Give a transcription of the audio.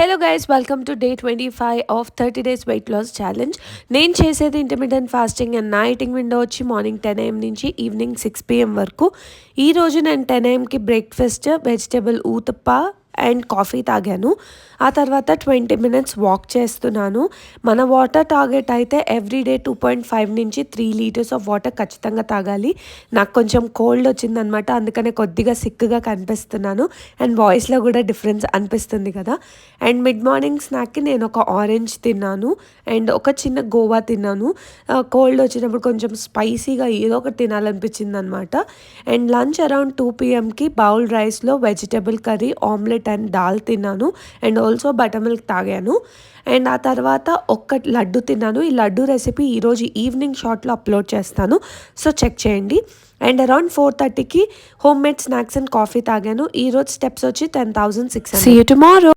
Hello guys, welcome to day 25 of 30 days weight loss challenge. నేను చేసేది intermediate fasting and నా eating window వచ్చి morning 10 AM నుంచి evening 6 PM వరకు. ఈరోజు నేను 10 AMకి breakfast vegetable uthappa and coffee తాగాను. ఆ తర్వాత 20 minutes వాక్ చేస్తున్నాను. మన వాటర్ టార్గెట్ అయితే ఎవ్రీడే 2.5 నుంచి 3 liters ఆఫ్ వాటర్ ఖచ్చితంగా తాగాలి. నాకు కొంచెం కోల్డ్ వచ్చిందనమాట, అందుకనే కొద్దిగా సిక్గా కనిపిస్తున్నాను అండ్ వాయిస్లో కూడా డిఫరెన్స్ అనిపిస్తుంది కదా. అండ్ మిడ్ మార్నింగ్ స్నాక్కి నేను ఒక ఆరెంజ్ తిన్నాను అండ్ ఒక చిన్న గోవా తిన్నాను. కోల్డ్ వచ్చినప్పుడు కొంచెం స్పైసీగా ఏదో ఒకటి తినాలనిపించింది అనమాట. అండ్ లంచ్ అరౌండ్ 2 PMకి బౌల్ రైస్లో vegetable curry, omelette and dal తిన్నాను అండ్ ఆల్సో బటర్ మిల్క్ తాగాను. అండ్ ఆ తర్వాత ఒక్క లడ్డు తిన్నాను. ఈ లడ్డు రెసిపీ ఈరోజు ఈవినింగ్ షార్ట్లో అప్లోడ్ చేస్తాను, సో చెక్ చేయండి. అండ్ అరౌండ్ 4:30కి home made snacks and coffee తాగాను. ఈరోజు స్టెప్స్ వచ్చి 10,600. See you tomorrow.